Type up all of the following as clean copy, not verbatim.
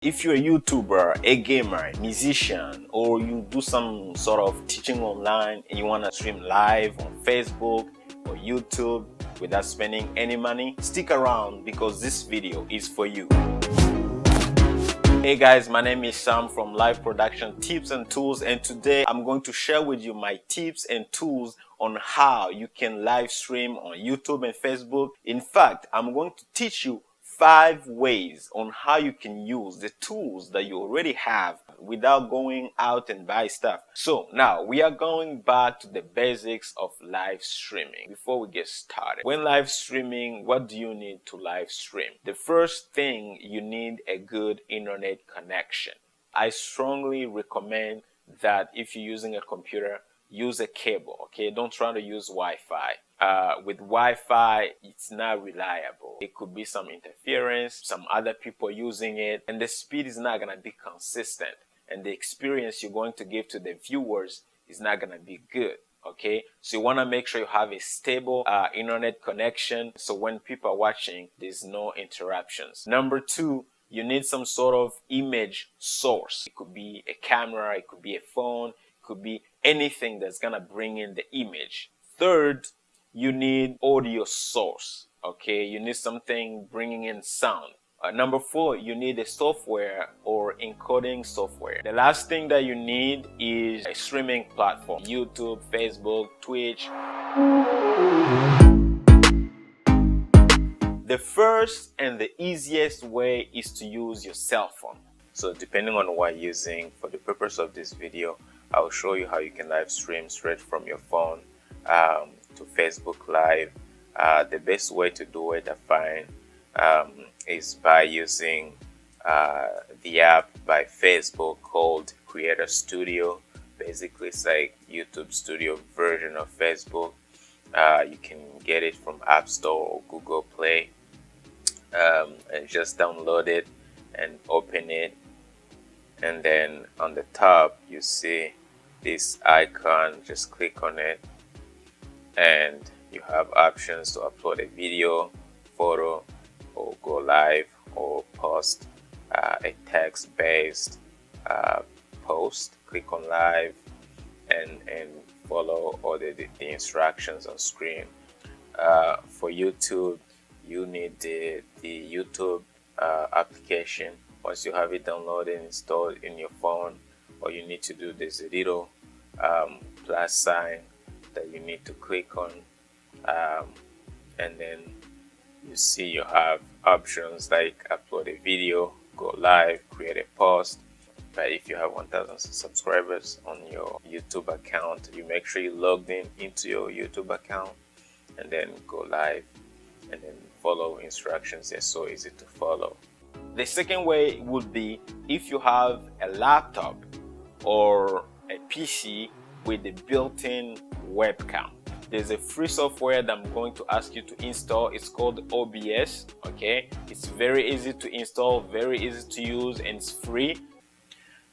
If you're a YouTuber, a gamer, musician, or you do some sort of teaching online and you want to stream live on Facebook or YouTube without spending any money, stick around because this video is for you. Hey guys, my name is Sam from Live Production Tips and Tools, and today I'm going to share with you my tips and tools on how you can live stream on YouTube and Facebook. In fact, I'm going to teach you 5 ways on how you can use the tools that you already have without going out and buy stuff. So now we are going back to the basics of live streaming. Before we get started, when live streaming, what do you need to live stream? The first thing, you need a good internet connection. I strongly recommend that if you're using a computer, use a cable, okay? Don't try to use Wi-Fi. With Wi-Fi, it's not reliable. It could be some interference, some other people using it, and the speed is not gonna be consistent. And the experience you're going to give to the viewers is not gonna be good, okay? So you wanna make sure you have a stable internet connection, so when people are watching, there's no interruptions. Number 2, you need some sort of image source. It could be a camera, it could be a phone, could be anything that's gonna bring in the image. Third, you need audio source, okay? You need something bringing in sound. Number 4, you need a software or encoding software. The last thing that you need is a streaming platform: YouTube, Facebook, Twitch. The first and the easiest way is to use your cell phone. So depending on what you're using, for the purpose of this video, I'll show you how you can live stream straight from your phone to Facebook Live. The best way to do it, I find, is by using the app by Facebook called Creator Studio. Basically, it's like YouTube Studio version of Facebook. You can get it from App Store or Google Play, and just download it and open it. And then on the top, you see this icon. Just click on it, and you have options to upload a video, photo, or go live, or post a text-based post. Click on live and follow all the instructions on screen. For YouTube, you need the YouTube application. Once you have it downloaded and installed in your phone, all you need to do, there's a little plus sign that you need to click on, and then you see you have options like upload a video, go live, create a post. But if you have 1,000 subscribers on your YouTube account, you make sure you logged in into your YouTube account, and then go live, and then follow instructions. They're so easy to follow. The second way would be if you have a laptop or a PC with a built-in webcam. There's a free software that I'm going to ask you to install. It's called OBS, okay? It's very easy to install, very easy to use, and it's free.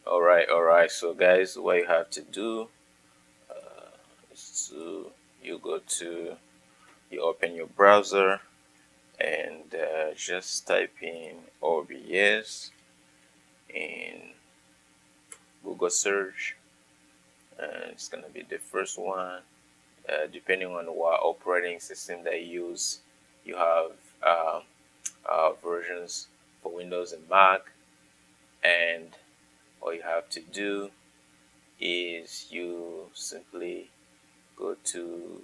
All right. So guys, what you have to do is you open your browser and just type in OBS in Google search, and it's gonna be the first one. Depending on what operating system they use, you have versions for Windows and Mac, and all you have to do is you simply go to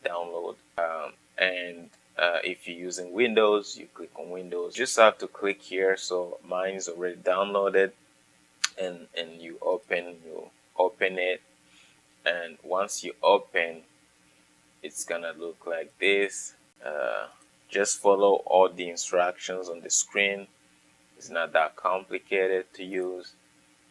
download, and if you're using Windows, you click on Windows. You just have to click here. So mine's already downloaded, and you open it, and once you open, it's gonna look like this. Just follow all the instructions on the screen. It's not that complicated to use,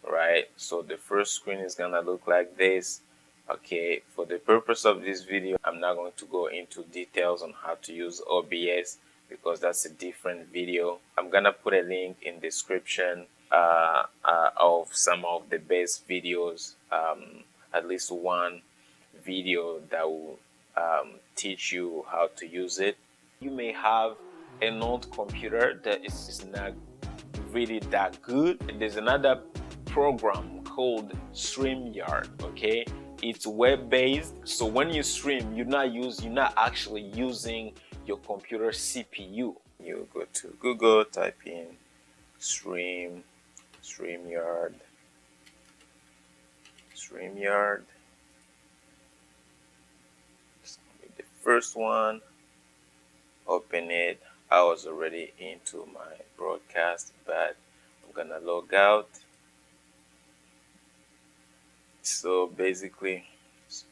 right? So the first screen is gonna look like this. Okay, for the purpose of this video, I'm not going to go into details on how to use OBS because that's a different video. I'm gonna put a link in the description of some of the best videos, at least one video that will teach you how to use it. You may have an old computer that is not really that good. There's another program called StreamYard. Okay, it's web-based, so when you stream, you're not actually using your computer CPU. You go to Google, type in StreamYard. The first one, open it. I was already into my broadcast, but I'm gonna log out. So basically, this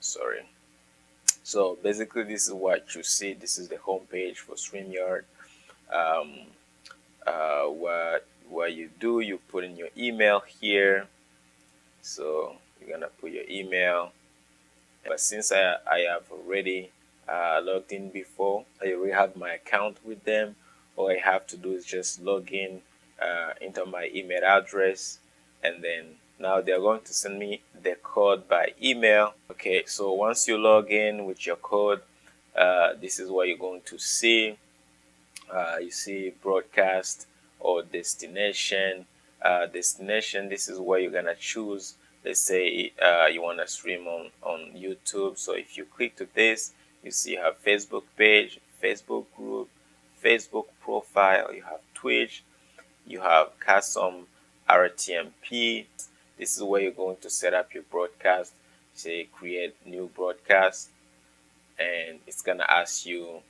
is what you see. This is the home page for StreamYard. What you do, you put in your email here. So you're gonna put your email. But since I have already logged in before, I already have my account with them, all I have to do is just log in, enter my email address, and then now they're going to send me the code by email. Okay, so once you log in with your code, this is what you're going to see. You see broadcast or destination. Destination, this is where you're gonna choose. Let's say you want to stream on YouTube. So if you click to this, you see you have Facebook page, Facebook group, Facebook profile, you have Twitch, you have custom RTMP. This is where you're going to set up your broadcast. Say create new broadcast, and it's gonna ask you,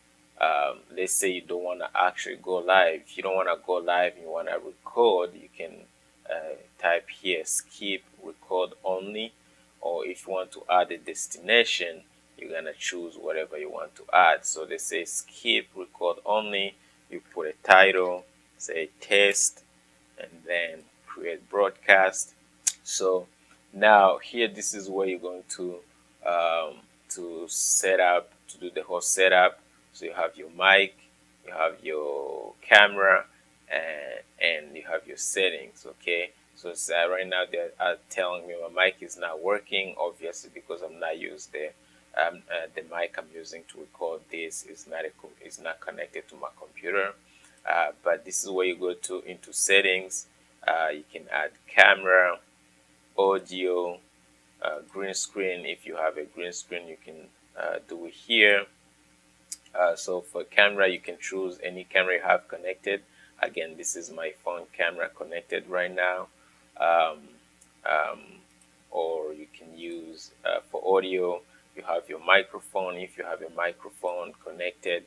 let's say you don't want to actually go live. If you don't want to go live and you want to record, you can type here skip record only, or if you want to add a destination, you're gonna choose whatever you want to add. So they say skip record only, you put a title, say test, and then create broadcast. So now here, this is where you're going to set up, to do the whole setup. So you have your mic, you have your camera, and you have your settings. Okay, so right now they're telling me my mic is not working, obviously because I'm not using the mic I'm using to record this is not connected to my computer. But this is where you go to into settings. You can add camera, audio, green screen. If you have a green screen, you can do it here. So for camera, you can choose any camera you have connected. Again, this is my phone camera connected right now. Or you can use for audio, you have your microphone. If you have a microphone connected,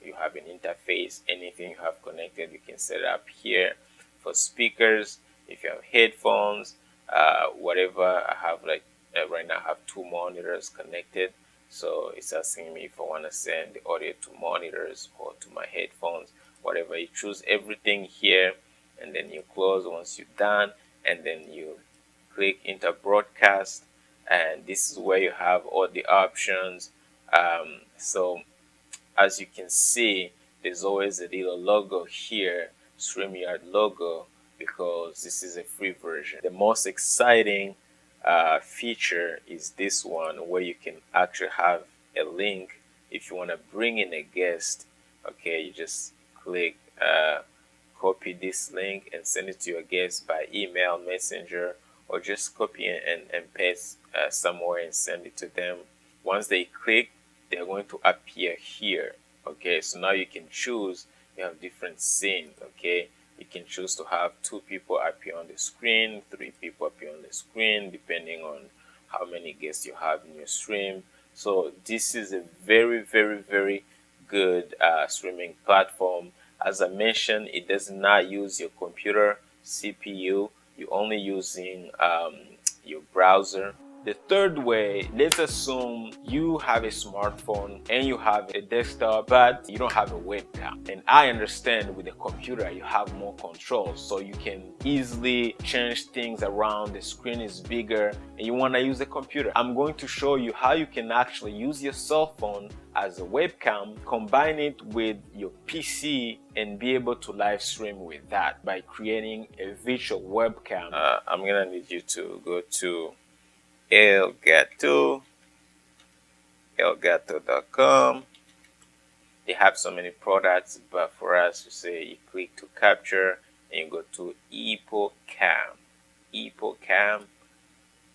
you have an interface, anything you have connected, you can set it up here. For speakers, if you have headphones, whatever, I have right now I have 2 monitors connected. So it's asking me if I want to send the audio to monitors or to my headphones, whatever. You choose everything here, and then you close once you're done, and then you click into broadcast, and this is where you have all the options. So as you can see, there's always a little logo here, StreamYard logo, because this is a free version. The most exciting feature is this one, where you can actually have a link if you want to bring in a guest. Okay, you just click copy this link and send it to your guest by email, messenger, or just copy and paste somewhere and send it to them. Once they click, they're going to appear here. Okay, so now you can choose. You have different scenes. Okay, you can choose to have 2 people appear on the screen, 3 people appear on the screen, depending on how many guests you have in your stream. So this is a very, very, very good streaming platform. As I mentioned, it does not use your computer CPU. You're only using your browser. The third way, let's assume you have a smartphone and you have a desktop, but you don't have a webcam. And I understand with the computer, you have more control, so you can easily change things around. The screen is bigger and you want to use the computer. I'm going to show you how you can actually use your cell phone as a webcam, combine it with your PC, and be able to live stream with that by creating a virtual webcam. I'm gonna need you to go to elgato.com. They have so many products, but for us, you say you click to capture, and you go to EpoCam. EpoCam,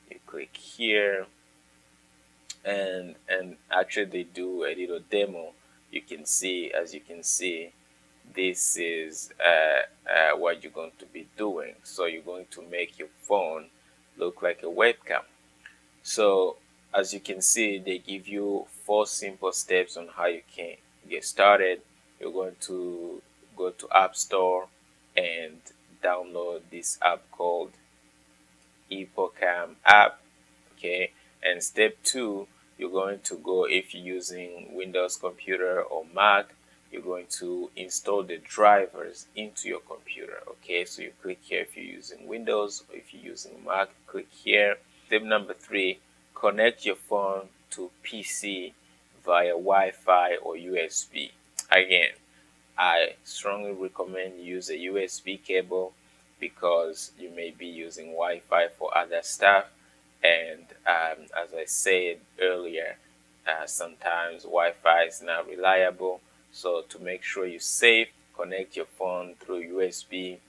you click here, and actually they do a little demo. You can see, as you can see, this is what you're going to be doing. So you're going to make your phone look like a webcam. So as you can see, they give you 4 simple steps on how you can get started. You're going to go to App Store and download this app called EpoCam app. Okay, and step 2, you're going to go, if you're using Windows computer or Mac, you're going to install the drivers into your computer. Okay, so you click here if you're using Windows, or if you're using Mac, click here. Step number 3, connect your phone to PC via Wi-Fi or USB. Again, I strongly recommend you use a USB cable because you may be using Wi-Fi for other stuff. And as I said earlier, sometimes Wi-Fi is not reliable. So to make sure you're safe, connect your phone through USB.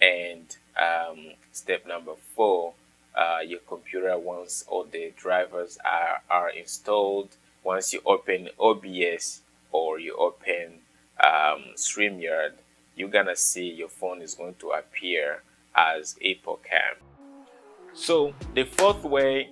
And step number 4, your computer, once all the drivers are installed, once you open OBS or you open StreamYard, you're gonna see your phone is going to appear as EpoCam. So the 4th way,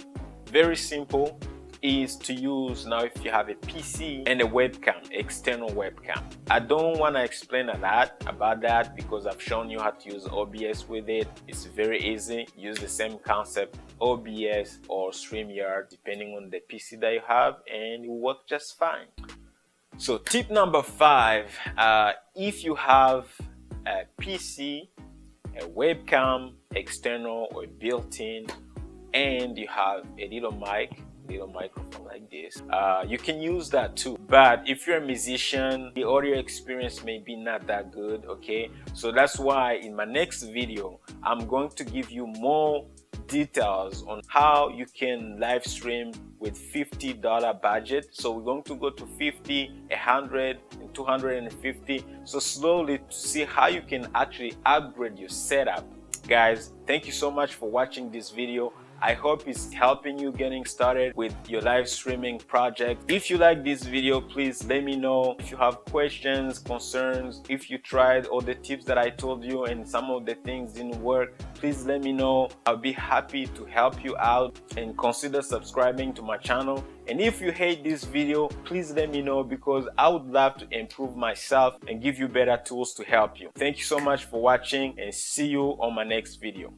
very simple, is to use, now if you have a PC and a webcam, external webcam. I don't want to explain a lot about that because I've shown you how to use OBS with it. It's very easy. Use the same concept, OBS or StreamYard, depending on the PC that you have, and it will work just fine. So tip number 5, if you have a PC, a webcam, external or built-in, and you have a little microphone like this, you can use that too. But if you're a musician, the audio experience may be not that good. Okay, so that's why in my next video I'm going to give you more details on how you can live stream with $50 budget. So we're going to go to 50, 100, and 250. So slowly to see how you can actually upgrade your setup. Guys, thank you so much for watching this video. I hope it's helping you getting started with your live streaming project. If you like this video, please let me know. If you have questions, concerns, if you tried all the tips that I told you and some of the things didn't work, please let me know. I'll be happy to help you out, and consider subscribing to my channel. And if you hate this video, please let me know because I would love to improve myself and give you better tools to help you. Thank you so much for watching, and see you on my next video.